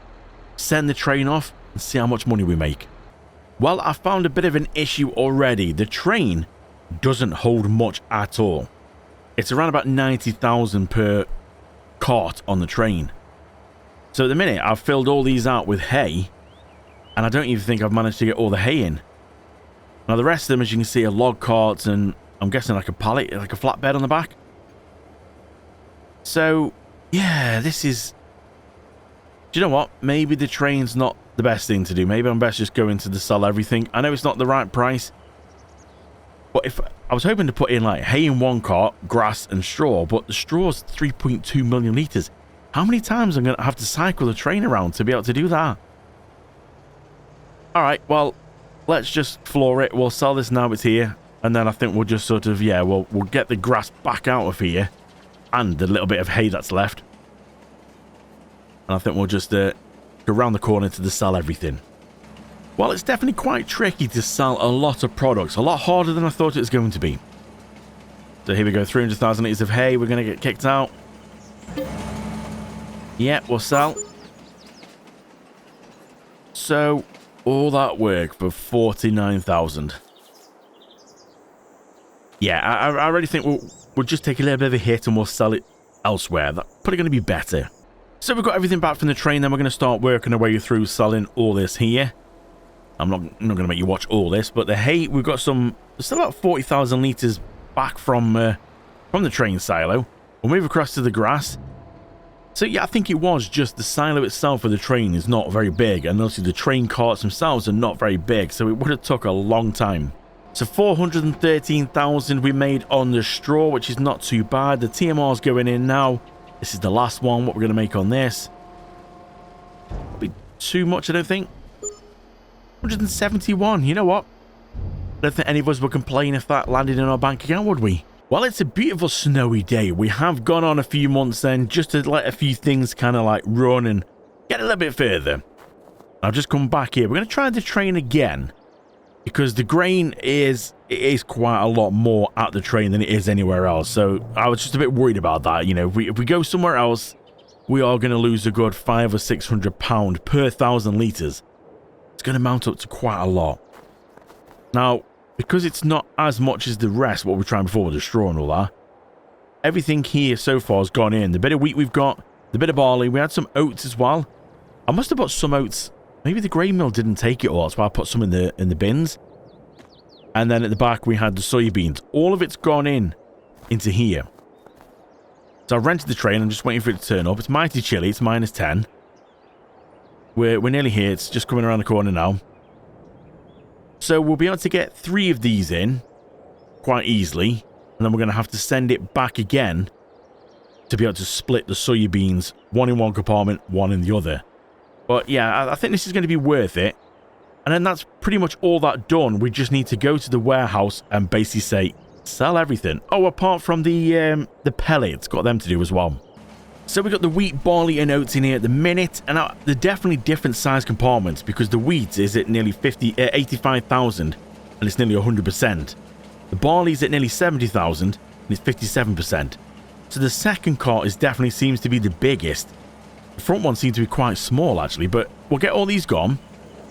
send the train off and see how much money we make. Well, I found a bit of an issue already. The train doesn't hold much at all. It's around about 90,000 per cart on the train. So at the minute, I've filled all these out with hay, and I don't even think I've managed to get all the hay in. Now the rest of them, as you can see, are log carts, and I'm guessing like a pallet, like a flatbed on the back. So, yeah, this is... Do you know what? Maybe the train's not the best thing to do. Maybe I'm best just going to the sell everything. I know it's not the right price. But if I was hoping to put in like hay in one cart, grass and straw, but the straw's 3.2 million litres. How many times am I going to have to cycle the train around to be able to do that? Alright, well, let's just floor it. We'll sell this now it's here. And then I think we'll just sort of, yeah, we'll get the grass back out of here. And the little bit of hay that's left. And I think we'll just go around the corner to the sell everything. Well, it's definitely quite tricky to sell a lot of products. A lot harder than I thought it was going to be. So here we go, 300,000 litres of hay. We're going to get kicked out. Yeah, we'll sell. So, all that work for 49,000. Yeah, I really think we'll just take a little bit of a hit and we'll sell it elsewhere. That's probably going to be better. So we've got everything back from the train, then we're going to start working our way through selling all this here. I'm not going to make you watch all this, but the hay, we've got still about 40,000 litres back from the train silo. We'll move across to the grass. So yeah, I think it was just the silo itself for the train is not very big, and also the train carts themselves are not very big, so it would have took a long time. So 413,000 we made on the straw, which is not too bad. The TMR's going in now. This is the last one, what we're going to make on this. Won't be too much, I don't think. 171, you know what? I don't think any of us would complain if that landed in our bank account, would we? Well, it's a beautiful snowy day. We have gone on a few months then, just to let a few things kind of like run and get a little bit further. I've just come back here. We're going to try the train again, because the grain is quite a lot more at the train than it is anywhere else. So I was just a bit worried about that. You know, if we go somewhere else, we are going to lose a good £500 or £600 per 1,000 litres. It's going to mount up to quite a lot. Now, because it's not as much as the rest, what we were trying before with the straw and all that, everything here so far has gone in. The bit of wheat we've got, the bit of barley, we had some oats as well. I must have put some oats. Maybe the grain mill didn't take it all, that's why I put some in the bins. And then at the back we had the soybeans. All of it's gone into here. So I've rented the train, I'm just waiting for it to turn up. It's mighty chilly, it's -10. We're nearly here, it's just coming around the corner now. So we'll be able to get 3 of these in quite easily. And then we're going to have to send it back again to be able to split the soybeans, one in one compartment, one in the other. But yeah, I think this is going to be worth it. And then that's pretty much all that done. We just need to go to the warehouse and basically say, sell everything. Oh, apart from the pellets, got them to do as well. So we got the wheat, barley and oats in here at the minute. And they're definitely different size compartments, because the wheat is at nearly 85,000 and it's nearly 100%. The barley's at nearly 70,000 and it's 57%. So the second cart definitely seems to be the biggest. The front one seems to be quite small actually, but we'll get all these gone.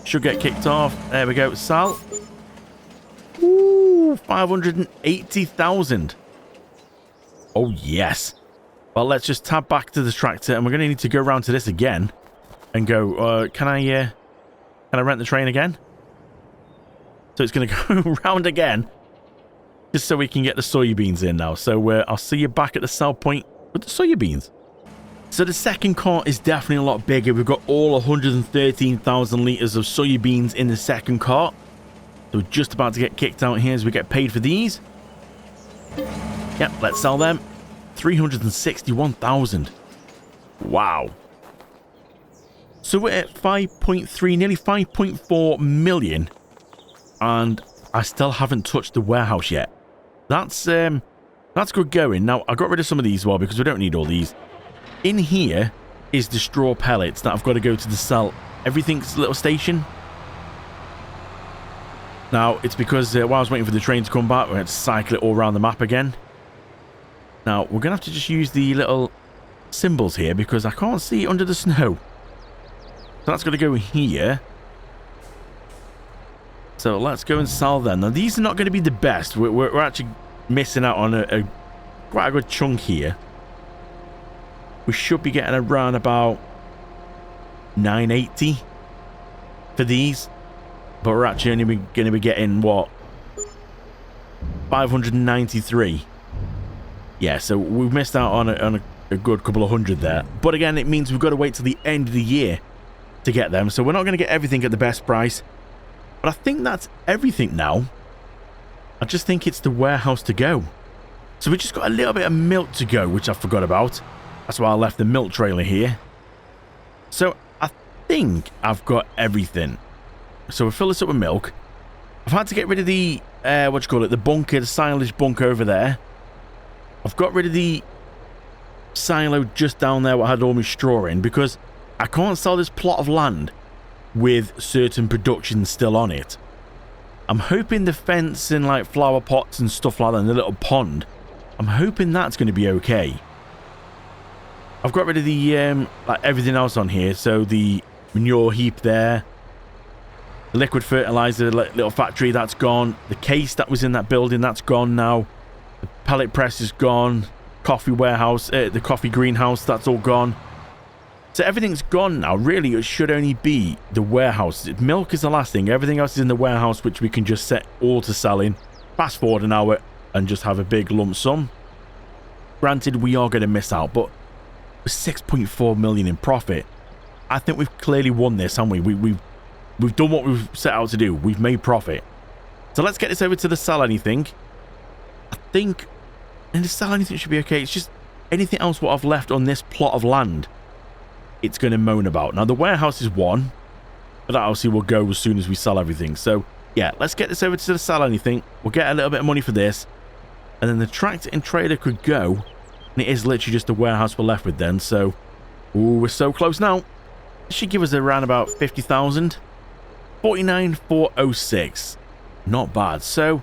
Should get kicked off. There we go. Sal. Ooh, 580,000. Oh, yes. Well, let's just tab back to the tractor, and we're going to need to go around to this again and go, can I rent the train again? So it's going to go round again just so we can get the soybeans in now. So I'll see you back at the sell point with the soybeans. So the second cart is definitely a lot bigger. We've got all 113,000 litres of soybeans in the second cart. So we're just about to get kicked out here as we get paid for these. Yep, let's sell them. 361,000. Wow. So we're at 5.3, nearly 5.4 million. And I still haven't touched the warehouse yet. That's good going. Now, I got rid of some of these as well because we don't need all these. In here is the straw pellets that I've got to go to the sell everything's little station. Now, it's because while I was waiting for the train to come back, we had to cycle it all around the map again. Now, we're going to have to just use the little symbols here because I can't see it under the snow. So that's got to go here. So let's go and sell them. Now, these are not going to be the best. We're actually missing out on quite a good chunk here. We should be getting around about 980 for these. But we're actually only going to be getting, what, 593. Yeah, so we've missed out on a good couple of hundred there. But again, it means we've got to wait till the end of the year to get them. So we're not going to get everything at the best price. But I think that's everything now. I just think it's the warehouse to go. So we just got a little bit of milk to go, which I forgot about. That's why I left the milk trailer here. So I think I've got everything. So we'll fill this up with milk. I've had to get rid of the, the bunker, the silage bunker over there. I've got rid of the silo just down there where I had all my straw in because I can't sell this plot of land with certain production still on it. I'm hoping the fence and like flower pots and stuff like that and the little pond, I'm hoping that's going to be okay. I've got rid of the like everything else on here, so the manure heap there, the liquid fertilizer little factory, that's gone. The case that was in that building, that's gone now. The pellet press is gone. Coffee warehouse, the coffee greenhouse, that's all gone. So everything's gone now. Really, it should only be the warehouse. Milk is the last thing. Everything else is in the warehouse, which we can just set all to selling. Fast forward an hour and just have a big lump sum. Granted, we are going to miss out, but with 6.4 million in profit, I think we've clearly won this, haven't we? We've done what we've set out to do. We've made profit. So let's get this over to the sell anything. I think, and the sell anything should be okay. It's just anything else what I've left on this plot of land, it's going to moan about. Now, the warehouse is one, but that obviously will go as soon as we sell everything. So, yeah, let's get this over to the sell anything. We'll get a little bit of money for this. And then the tractor and trailer could go. And it is literally just the warehouse we're left with then. So, ooh, we're so close now. It should give us around about 50,000. 49,406. Not bad. So,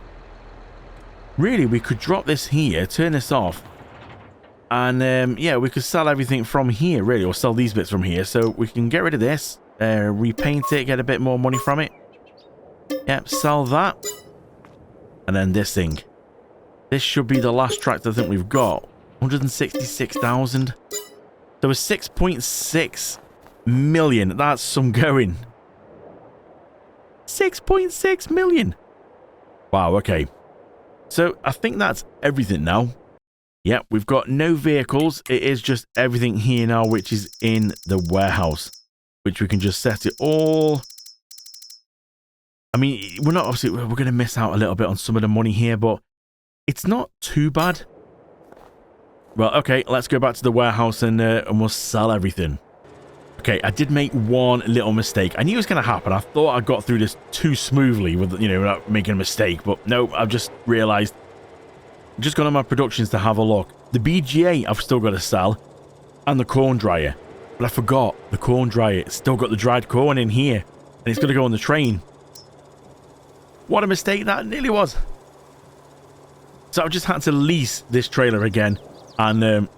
really, we could drop this here, turn this off. And, yeah, we could sell everything from here, really. Or sell these bits from here. So, we can get rid of this. Repaint it, get a bit more money from it. Yep, sell that. And then this thing. This should be the last tractor I think we've got. 166,000. There was 6.6 million. That's some going. 6.6 million. Wow, okay. So, I think that's everything now. Yep, we've got no vehicles. It is just everything here now, which is in the warehouse. Which we can just set it all. I mean, we're not obviously, we're going to miss out a little bit on some of the money here, but it's not too bad. Well, okay, let's go back to the warehouse and we'll sell everything. Okay, I did make one little mistake. I knew it was going to happen. I thought I got through this too smoothly with, you know, without making a mistake, but no, I've just realized. Just gone on my productions to have a look. The BGA I've still got to sell, and the corn dryer. But I forgot the corn dryer. It's still got the dried corn in here, and it's going to go on the train. What a mistake that nearly was. So I've just had to lease this trailer again. And,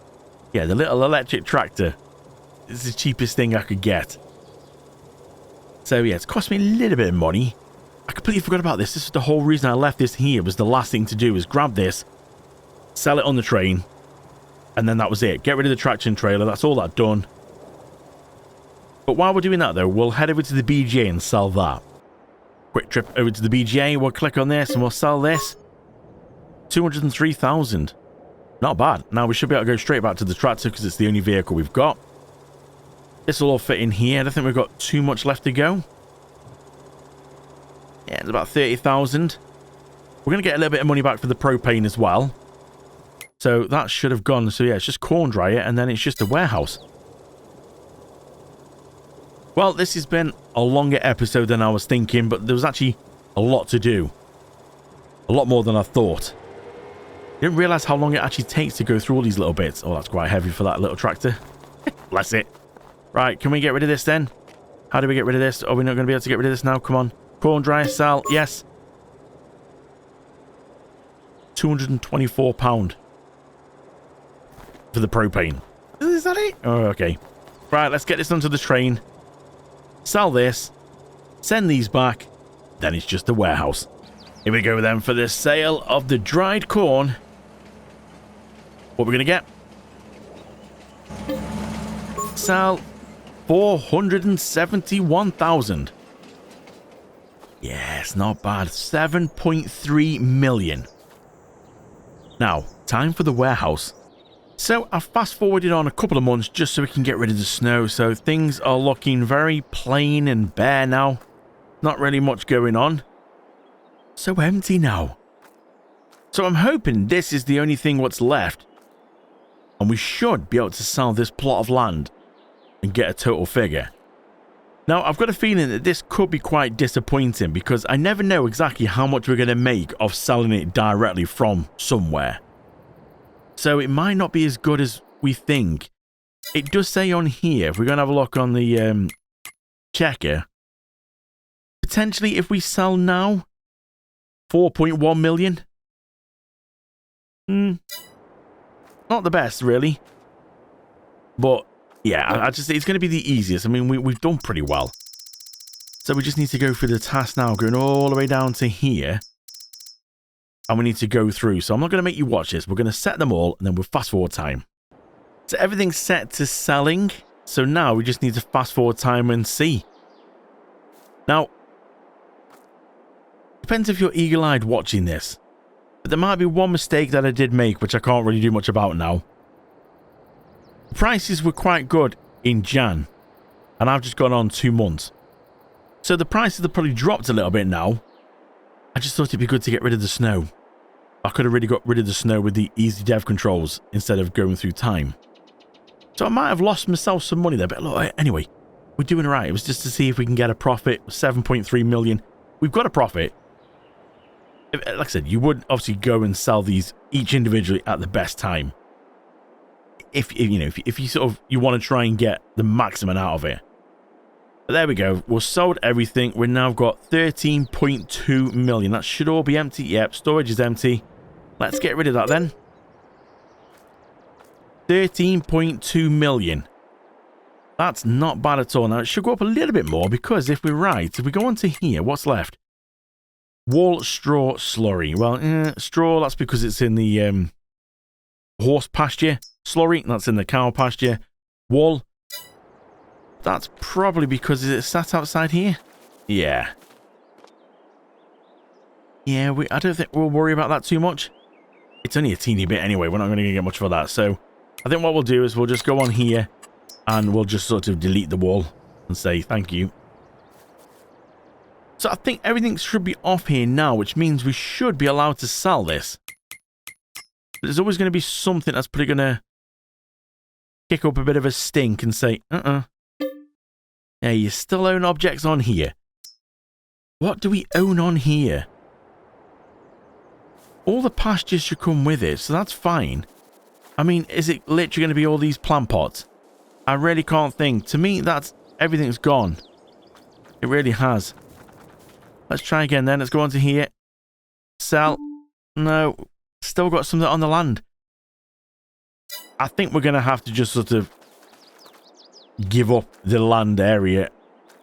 yeah, the little electric tractor is the cheapest thing I could get. So, yeah, it's cost me a little bit of money. I completely forgot about this. This is the whole reason I left this here. Was the last thing to do was grab this, sell it on the train, and then that was it. Get rid of the traction trailer. That's all that done. But while we're doing that, though, we'll head over to the BGA and sell that. Quick trip over to the BGA. We'll click on this and we'll sell this. 203,000. Not bad. Now we should be able to go straight back to the tractor because it's the only vehicle we've got. This will all fit in here. I don't think we've got too much left to go. Yeah, it's about 30,000. We're going to get a little bit of money back for the propane as well. So that should have gone. So yeah, it's just corn dryer and then it's just a warehouse. Well, this has been a longer episode than I was thinking, but there was actually a lot to do. A lot more than I thought. Didn't realise how long it actually takes to go through all these little bits. Oh, that's quite heavy for that little tractor. Bless it. Right, can we get rid of this then? How do we get rid of this? Are we not going to be able to get rid of this now? Come on. Corn dryer, sell. Yes. £224 for the propane. Is that it? Oh, okay. Right, let's get this onto the train. Sell this. Send these back. Then it's just a warehouse. Here we go then for the sale of the dried corn. What we're going to get? Sell 471,000. Yes, not bad. 7.3 million. Now, time for the warehouse. So I've fast forwarded on a couple of months just so we can get rid of the snow. So things are looking very plain and bare now. Not really much going on. So empty now. So I'm hoping this is the only thing what's left. And we should be able to sell this plot of land and get a total figure. Now, I've got a feeling that this could be quite disappointing because I never know exactly how much we're going to make of selling it directly from somewhere. So it might not be as good as we think. It does say on here, if we're going to have a look on the checker, potentially if we sell now, 4.1 million. Not the best, really. But, yeah, I just it's going to be the easiest. I mean, we've done pretty well. So we just need to go through the task now, going all the way down to here. And we need to go through. So I'm not going to make you watch this. We're going to set them all, and then we'll fast forward time. So everything's set to selling. So now we just need to fast forward time and see. Now, depends if you're eagle-eyed watching this. But there might be one mistake that I did make, which I can't really do much about now. The prices were quite good in Jan. And I've just gone on 2 months. So the prices have probably dropped a little bit now. I just thought it'd be good to get rid of the snow. I could have really got rid of the snow with the easy dev controls instead of going through time. So I might have lost myself some money there, but look, anyway, we're doing all right. It was just to see if we can get a profit, 7.3 million. We've got a profit. Like I said, you would obviously go and sell these each individually at the best time. If you sort of, you want to try and get the maximum out of it. But there we go. We've sold everything. We've now got 13.2 million. That should all be empty. Yep, storage is empty. Let's get rid of that then. 13.2 million. That's not bad at all. Now, it should go up a little bit more because if we're right, if we go on to here, what's left? Wool, straw, slurry. Well, straw, that's because it's in the horse pasture. Slurry, that's in the cow pasture. Wool, that's probably because it's sat outside here. Yeah. Yeah, I don't think we'll worry about that too much. It's only a teeny bit anyway. We're not going to get much for that. So I think what we'll do is we'll just go on here and we'll just sort of delete the wool and say thank you. So I think everything should be off here now, which means we should be allowed to sell this. But there's always going to be something that's probably going to kick up a bit of a stink and say, Yeah, you still own objects on here. What do we own on here? All the pastures should come with it, so that's fine. I mean, is it literally going to be all these plant pots? I really can't think. To me, that's everything's gone. It really has. Let's try again then. Let's go on to here. Sell. No. Still got something on the land. I think we're going to have to just sort of give up the land area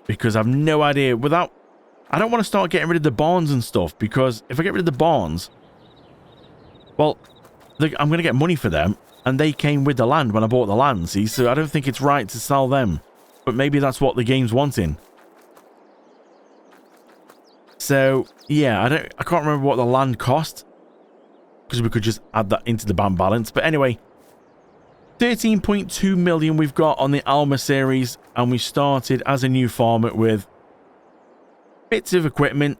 because I've no idea. I don't want to start getting rid of the barns and stuff because if I get rid of the barns, well, I'm going to get money for them and they came with the land when I bought the land, see? So I don't think it's right to sell them. But maybe that's what the game's wanting. So, yeah, I can't remember what the land cost because we could just add that into the bank balance. But anyway, 13.2 million we've got on the Alma series, and we started as a new farmer with bits of equipment,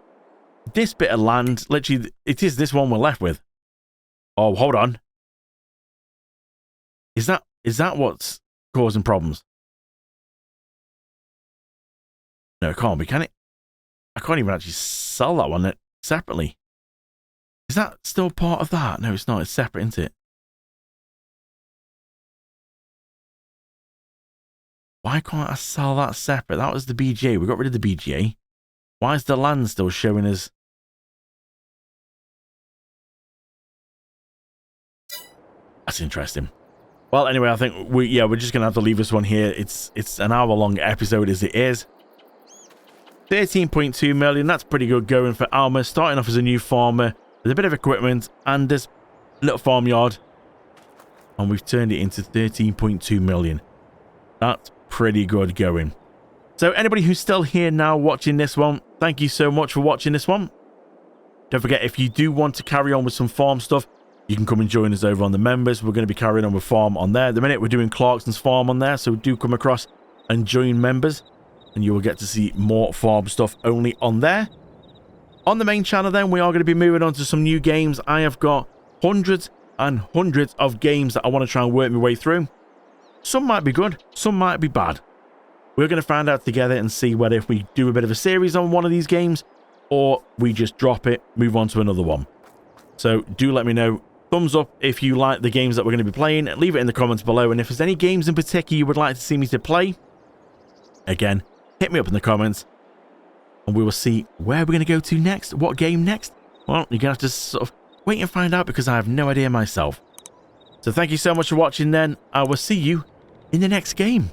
this bit of land. Literally, it is this one we're left with. Oh, hold on. Is that what's causing problems? No, it can't be, can it? I can't even actually sell that one separately. Is that still part of that? No, it's not. It's separate, isn't it? Why can't I sell that separate? That was the BGA. We got rid of the BGA. Why is the land still showing as... That's interesting. Well, anyway, I think we're just going to have to leave this one here. It's an hour-long episode as it is. 13.2 million. That's pretty good going for Alma. Starting off as a new farmer with a bit of equipment and this little farmyard. And we've turned it into 13.2 million. That's pretty good going. So anybody who's still here now watching this one, thank you so much for watching this one. Don't forget, if you do want to carry on with some farm stuff, you can come and join us over on the members. We're going to be carrying on with farm on there. At the minute, we're doing Clarkson's farm on there, so do come across and join members, and you will get to see more farm stuff only on there. On the main channel then, we are going to be moving on to some new games. I have got hundreds and hundreds of games that I want to try and work my way through. Some might be good, some might be bad. We're going to find out together and see whether if we do a bit of a series on one of these games or we just drop it, move on to another one. So do let me know. Thumbs up if you like the games that we're going to be playing. Leave it in the comments below. And if there's any games in particular you would like to see me to play, again, hit me up in the comments. And we will see where we're going to go to next. What game next? Well, you're going to have to sort of wait and find out because I have no idea myself. So thank you so much for watching then. I will see you in the next game.